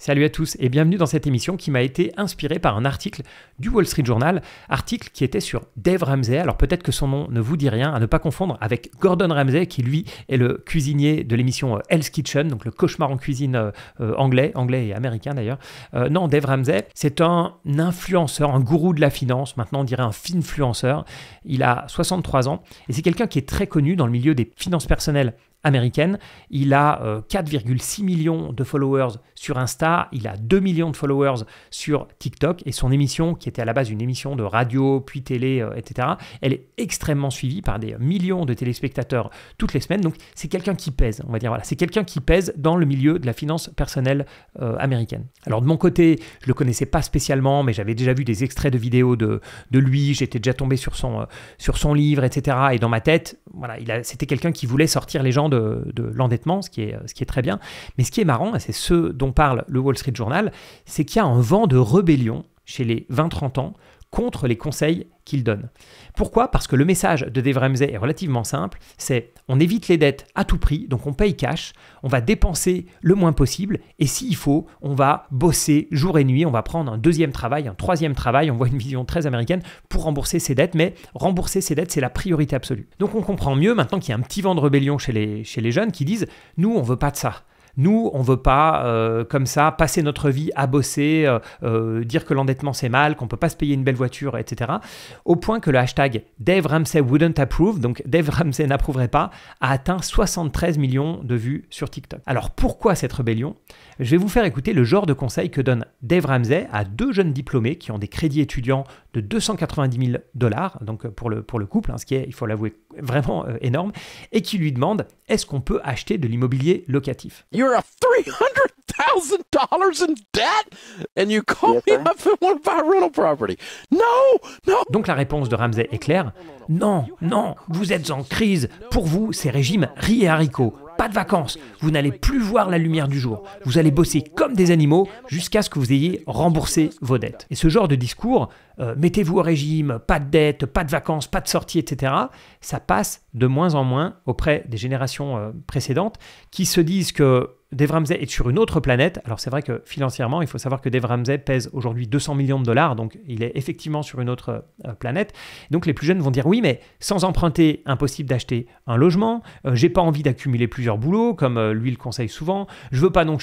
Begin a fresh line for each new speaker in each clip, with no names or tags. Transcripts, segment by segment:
Salut à tous et bienvenue dans cette émission qui m'a été inspirée par un article du Wall Street Journal, article qui était sur Dave Ramsey. Alors peut-être que son nom ne vous dit rien, à ne pas confondre avec Gordon Ramsay qui lui est le cuisinier de l'émission Hell's Kitchen, donc le cauchemar en cuisine anglais et américain d'ailleurs. Non, Dave Ramsey, c'est un influenceur, un gourou de la finance, maintenant on dirait un finfluenceur. Il a 63 ans et c'est quelqu'un qui est très connu dans le milieu des finances personnelles américaine. Il a 4,6 millions de followers sur Insta, il a 2 millions de followers sur TikTok et son émission, qui était à la base une émission de radio, puis télé, etc., elle est extrêmement suivie par des millions de téléspectateurs toutes les semaines. Donc c'est quelqu'un qui pèse, on va dire, voilà, c'est quelqu'un qui pèse dans le milieu de la finance personnelle américaine. Alors de mon côté, je le connaissais pas spécialement, mais j'avais déjà vu des extraits de vidéos de lui, j'étais déjà tombé sur son livre, etc. Et dans ma tête, voilà, c'était quelqu'un qui voulait sortir les gens de l'endettement, ce qui est très bien. Mais ce qui est marrant, et c'est ce dont parle le Wall Street Journal, c'est qu'il y a un vent de rébellion chez les 20-30 ans contre les conseils qu'il donne. Pourquoi ? Parce que le message de Dave Ramsey est relativement simple, c'est on évite les dettes à tout prix, donc on paye cash, on va dépenser le moins possible et s'il faut, on va bosser jour et nuit, on va prendre un deuxième travail, un troisième travail, on voit une vision très américaine pour rembourser ses dettes, mais rembourser ses dettes, c'est la priorité absolue. Donc on comprend mieux maintenant qu'il y a un petit vent de rébellion chez les jeunes qui disent « nous, on ne veut pas de ça ». Nous, on ne veut pas, comme ça, passer notre vie à bosser, dire que l'endettement c'est mal, qu'on ne peut pas se payer une belle voiture, etc. Au point que le hashtag Dave Ramsey wouldn't approve, donc Dave Ramsey n'approuverait pas, a atteint 73 millions de vues sur TikTok. Alors pourquoi cette rébellion ? Je vais vous faire écouter le genre de conseil que donne Dave Ramsey à deux jeunes diplômés qui ont des crédits étudiants de 290 000 $, donc pour le couple, hein, ce qui est, il faut l'avouer, vraiment énorme, et qui lui demandent est-ce qu'on peut acheter de l'immobilier locatif ?
You're a $300,000 in debt and you call me up and want to buy a rental property. No.
Donc la réponse de Ramsey est claire. Non, vous êtes en crise. Pour vous, c'est régime riz et haricots. Pas de vacances. Vous n'allez plus voir la lumière du jour. Vous allez bosser comme des animaux jusqu'à ce que vous ayez remboursé vos dettes. Et ce genre de discours, mettez-vous au régime, pas de dettes, pas de vacances, pas de sorties, etc., ça passe de moins en moins auprès des générations précédentes qui se disent que Dave Ramsey est sur une autre planète. Alors c'est vrai que financièrement, il faut savoir que Dave Ramsey pèse aujourd'hui 200 millions de $, donc il est effectivement sur une autre planète. Donc les plus jeunes vont dire oui, mais sans emprunter, impossible d'acheter un logement. J'ai pas envie d'accumuler plusieurs boulots, comme lui le conseille souvent. Je veux pas non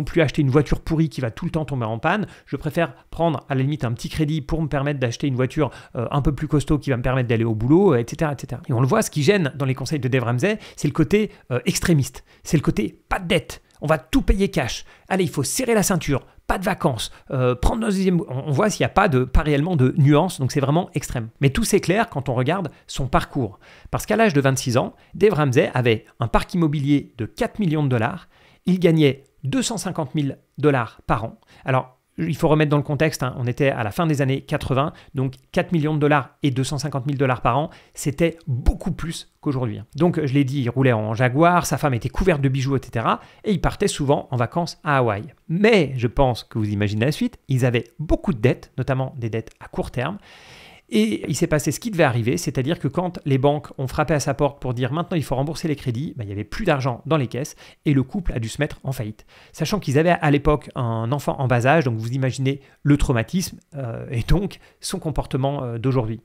plus acheter une voiture pourrie qui va tout le temps tomber en panne. Je préfère prendre à la limite un petit crédit pour me permettre d'acheter une voiture un peu plus costaud qui va me permettre d'aller au boulot, etc., etc. Et on le voit, ce qui gêne dans les conseils de Dave Ramsey, c'est le côté extrémiste. C'est le côté pas de dette. On va tout payer cash. Allez, il faut serrer la ceinture, pas de vacances, prendre nos deuxième... On voit s'il n'y a pas réellement de nuances, donc c'est vraiment extrême. Mais tout c'est clair quand on regarde son parcours. Parce qu'à l'âge de 26 ans, Dave Ramsey avait un parc immobilier de 4 millions de $. Il gagnait 250 000 $ par an. Alors, il faut remettre dans le contexte, hein, on était à la fin des années 80, donc 4 millions de $ et 250 000 $ par an, c'était beaucoup plus qu'aujourd'hui. Donc je l'ai dit, il roulait en Jaguar, sa femme était couverte de bijoux, etc. Et il partait souvent en vacances à Hawaï. Mais je pense que vous imaginez la suite, ils avaient beaucoup de dettes, notamment des dettes à court terme. Et il s'est passé ce qui devait arriver, c'est-à-dire que quand les banques ont frappé à sa porte pour dire maintenant il faut rembourser les crédits, il n'y avait plus d'argent dans les caisses et le couple a dû se mettre en faillite. Sachant qu'ils avaient à l'époque un enfant en bas âge, donc vous imaginez le traumatisme et donc son comportement d'aujourd'hui.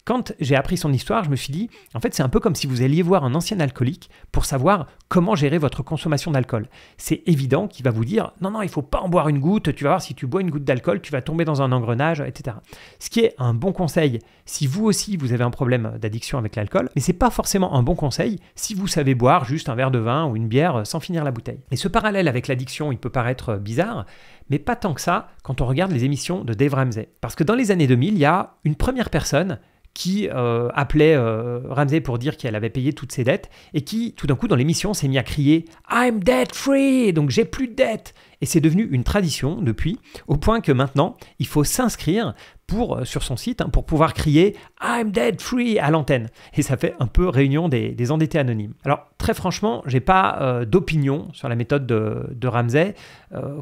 Quand j'ai appris son histoire, je me suis dit, en fait, c'est un peu comme si vous alliez voir un ancien alcoolique pour savoir comment gérer votre consommation d'alcool. C'est évident qu'il va vous dire, non, il ne faut pas en boire une goutte, tu vas voir, si tu bois une goutte d'alcool, tu vas tomber dans un engrenage, etc. Ce qui est un bon conseil si vous aussi, vous avez un problème d'addiction avec l'alcool, mais ce n'est pas forcément un bon conseil si vous savez boire juste un verre de vin ou une bière sans finir la bouteille. Et ce parallèle avec l'addiction, il peut paraître bizarre, mais pas tant que ça quand on regarde les émissions de Dave Ramsey. Parce que dans les années 2000, il y a une première personne qui appelait Ramsey pour dire qu'elle avait payé toutes ses dettes et qui, tout d'un coup, dans l'émission, s'est mis à crier « I'm debt free !» Donc, j'ai plus de dettes. Et c'est devenu une tradition depuis, au point que maintenant, il faut s'inscrire sur son site pour pouvoir crier « I'm debt free » à l'antenne. Et ça fait un peu réunion des endettés anonymes. Alors, très franchement, je n'ai pas d'opinion sur la méthode de Ramsey.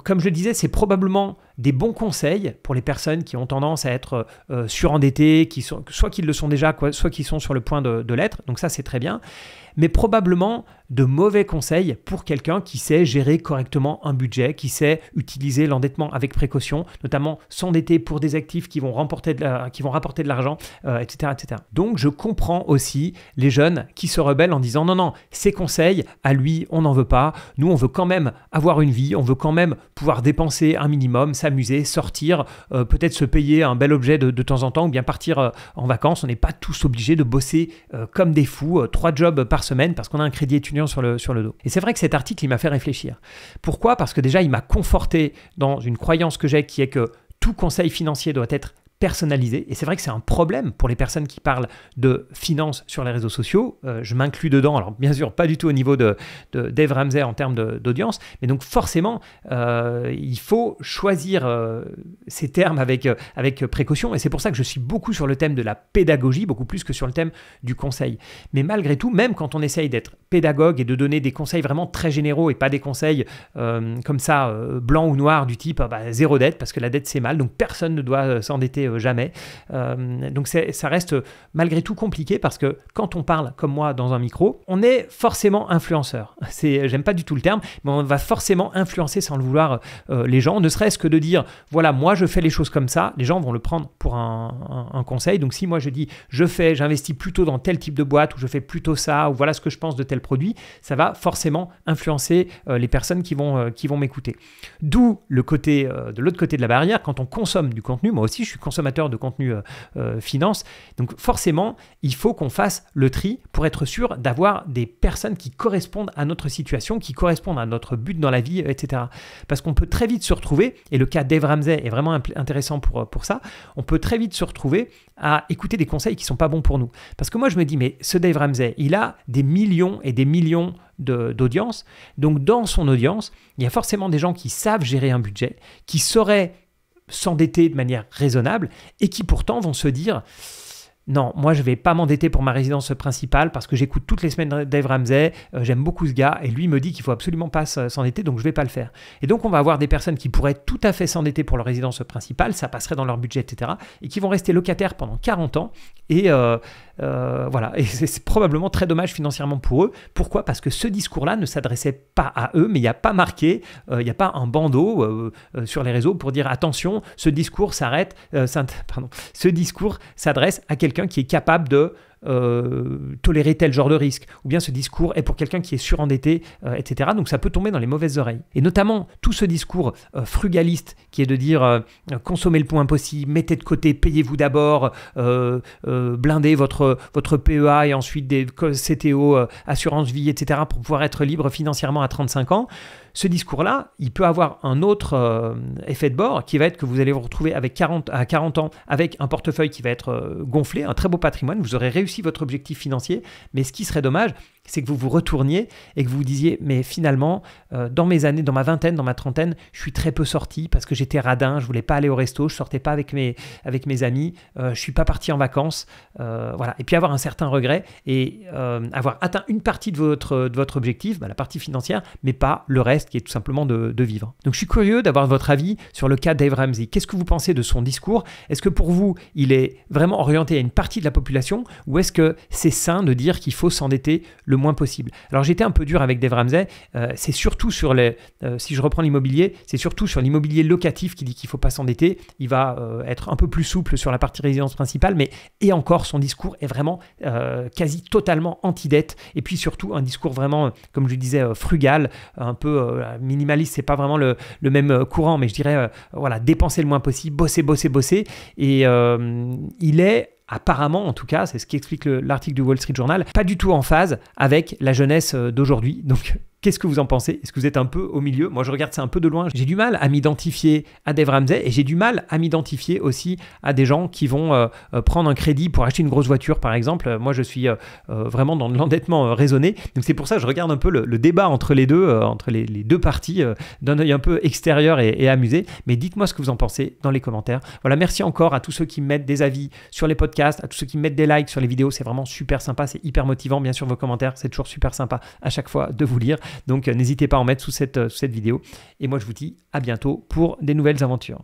comme je le disais, c'est probablement des bons conseils pour les personnes qui ont tendance à être surendettées, soit qu'ils le sont déjà, soit qui sont sur le point de l'être. Donc ça, c'est très bien. Mais probablement de mauvais conseils pour quelqu'un qui sait gérer correctement un budget, qui sait utiliser l'endettement avec précaution, notamment s'endetter pour des actifs qui vont rapporter de l'argent, etc., etc. Donc, je comprends aussi les jeunes qui se rebellent en disant non, ces conseils, à lui, on n'en veut pas. Nous, on veut quand même avoir une vie, on veut quand même pouvoir dépenser un minimum, s'amuser, sortir, peut-être se payer un bel objet de temps en temps ou bien partir en vacances. On n'est pas tous obligés de bosser comme des fous, 3 jobs par semaine parce qu'on a un crédit étudiant sur le dos. Et c'est vrai que cet article, il m'a fait réfléchir. Pourquoi ? Parce que déjà, il m'a conforté dans une croyance que j'ai qui est que tout conseil financier doit être personnalisé. Et c'est vrai que c'est un problème pour les personnes qui parlent de finances sur les réseaux sociaux. Je m'inclus dedans, alors bien sûr pas du tout au niveau de Dave Ramsey en termes d'audience, mais donc forcément il faut choisir ces termes avec précaution, et c'est pour ça que je suis beaucoup sur le thème de la pédagogie, beaucoup plus que sur le thème du conseil. Mais malgré tout, même quand on essaye d'être pédagogue et de donner des conseils vraiment très généraux et pas des conseils comme ça, blanc ou noir, du type zéro dette, parce que la dette c'est mal, donc personne ne doit s'endetter jamais. Donc ça reste malgré tout compliqué parce que quand on parle comme moi dans un micro, on est forcément influenceur. J'aime pas du tout le terme, mais on va forcément influencer sans le vouloir les gens, ne serait-ce que de dire voilà, moi je fais les choses comme ça, les gens vont le prendre pour un conseil. Donc si moi je dis j'investis plutôt dans tel type de boîte ou je fais plutôt ça ou voilà ce que je pense de tel produit, ça va forcément influencer les personnes qui vont m'écouter. D'où de l'autre côté de la barrière, quand on consomme du contenu, moi aussi je suis consommateur de contenu finance. Donc forcément, il faut qu'on fasse le tri pour être sûr d'avoir des personnes qui correspondent à notre situation, qui correspondent à notre but dans la vie, etc. Parce qu'on peut très vite se retrouver, et le cas Dave Ramsey est vraiment intéressant pour ça, on peut très vite se retrouver à écouter des conseils qui ne sont pas bons pour nous. Parce que moi, je me dis, mais ce Dave Ramsey, il a des millions et des millions d'audience. Donc dans son audience, il y a forcément des gens qui savent gérer un budget, qui sauraient s'endetter de manière raisonnable et qui pourtant vont se dire non, moi je vais pas m'endetter pour ma résidence principale parce que j'écoute toutes les semaines Dave Ramsey, j'aime beaucoup ce gars et lui me dit qu'il faut absolument pas s'endetter, donc je vais pas le faire. Et donc on va avoir des personnes qui pourraient tout à fait s'endetter pour leur résidence principale, ça passerait dans leur budget, etc. et qui vont rester locataires pendant 40 ans et voilà, et c'est probablement très dommage financièrement pour eux. Pourquoi ? Parce que ce discours-là ne s'adressait pas à eux, mais il n'y a pas marqué, il n'y a pas un bandeau sur les réseaux pour dire attention, ce discours s'adresse à quelqu'un qui est capable de tolérer tel genre de risque, ou bien ce discours est pour quelqu'un qui est surendetté, etc. Donc ça peut tomber dans les mauvaises oreilles. Et notamment tout ce discours frugaliste qui est de dire consommez le moins possible, mettez de côté, payez-vous d'abord, blindez votre PEA et ensuite des CTO, assurance vie, etc. pour pouvoir être libre financièrement à 35 ans. Ce discours-là, il peut avoir un autre effet de bord qui va être que vous allez vous retrouver à 40 ans avec un portefeuille qui va être gonflé, un très beau patrimoine, vous aurez réussi votre objectif financier, mais ce qui serait dommage, c'est que vous vous retourniez et que vous vous disiez mais finalement, dans mes années, dans ma vingtaine, dans ma trentaine, je suis très peu sorti parce que j'étais radin, je voulais pas aller au resto, je sortais pas avec mes amis, je suis pas parti en vacances, voilà. Et puis avoir un certain regret et avoir atteint une partie de votre objectif, la partie financière, mais pas le reste qui est tout simplement de vivre. Donc je suis curieux d'avoir votre avis sur le cas Dave Ramsey. Qu'est-ce que vous pensez de son discours ? Est-ce que pour vous, il est vraiment orienté à une partie de la population ou est-ce que c'est sain de dire qu'il faut s'endetter le moins possible ? Alors j'étais un peu dur avec Dave Ramsey, c'est surtout sur si je reprends l'immobilier, c'est surtout sur l'immobilier locatif qui dit qu'il ne faut pas s'endetter. Il va être un peu plus souple sur la partie résidence principale, mais et encore son discours est vraiment quasi totalement anti-dette et puis surtout un discours vraiment, comme je disais, frugal, un peu minimaliste, c'est pas vraiment le même courant, mais je dirais voilà, dépenser le moins possible, bosser et il est apparemment, en tout cas, c'est ce qui explique l'article du Wall Street Journal, pas du tout en phase avec la jeunesse d'aujourd'hui. Donc, qu'est-ce que vous en pensez ? Est-ce que vous êtes un peu au milieu ? Moi, je regarde ça un peu de loin. J'ai du mal à m'identifier à Dave Ramsey et j'ai du mal à m'identifier aussi à des gens qui vont prendre un crédit pour acheter une grosse voiture, par exemple. Moi, je suis vraiment dans de l'endettement raisonné. Donc, c'est pour ça que je regarde un peu le débat entre les deux parties d'un œil un peu extérieur et amusé. Mais dites-moi ce que vous en pensez dans les commentaires. Voilà, merci encore à tous ceux qui mettent des avis sur les podcasts, à tous ceux qui mettent des likes sur les vidéos. C'est vraiment super sympa, c'est hyper motivant. Bien sûr, vos commentaires, c'est toujours super sympa à chaque fois de vous lire. Donc n'hésitez pas à en mettre sous cette vidéo. Et moi je vous dis à bientôt pour des nouvelles aventures.